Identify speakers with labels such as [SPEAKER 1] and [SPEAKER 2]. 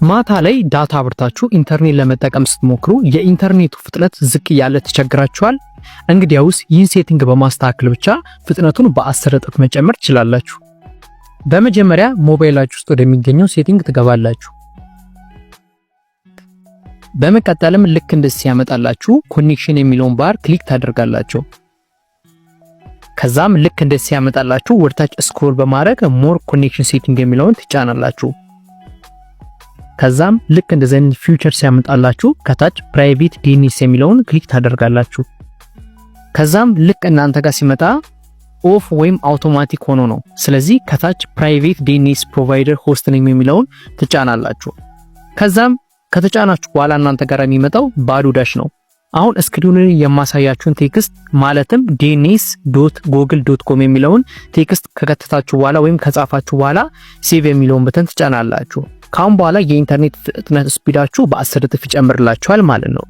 [SPEAKER 1] ማታ ላይ ዳታ አብርታችሁ ኢንተርኔት ለመጠቀም ስትሞክሩ የኢንተርኔቱ ፍጥነት ዝቅ ያለ ተቸግራችኋል? እንግዲያውስ ይህን ሴቲንግ በማስተካከል ብቻ ፍጥነቱን በ10 እጥፍ መጨመር ትችላላችሁ። በመጀመሪያ ሞባይላችሁ ውስጥ ወደሚገኘው ሴቲንግ ትገባላችሁ። በመቀጠልም ልክ እንደዚህ ያመጣላችሁ ኮኔክሽን የሚለውን ባር ክሊክ ታደርጋላችሁ። ከዛም ልክ እንደዚህ ያመጣላችሁ ወርታች ስክሮል በማድረግ ሞር ኮኔክሽን ሴቲንግ የሚለውን ትጫናላችሁ። ከዛም ልክ እንደዚህ ፊውቸርስ ያመጣላችሁ ከታች ፕራይቬት ዲኤንኤስ የሚለውን ክሊክ ታደርጋላችሁ። ከዛም ልክ እናንተ ጋር ሲመጣ ኦፍ ወይም አውቶማቲክ ሆኖ ነው። ስለዚህ ከታች ፕራይቬት ዲኤንኤስ ፕሮቫይደር ሆስት ኔም የሚለውን ትጫናላችሁ። ከዛም ከተጫናችሁ በኋላ እናንተ ጋር የሚመጣው ባዶ ዳሽ ነው። አሁን ስክሪኑ ላይ የማሳያችሁን ቴክስት ማለትም dns.google.com የሚለውን ቴክስት ከከተታችሁ በኋላ ወይም ከጻፋችሁ በኋላ ሴቭ የሚለውን በተን ትጫናላችሁ። ካሁን በኋላ የኢንተርኔት ፍጥነት ስፒዳችሁ በ10 እጥፍ ይጨምርላችኋል ማለት ነው።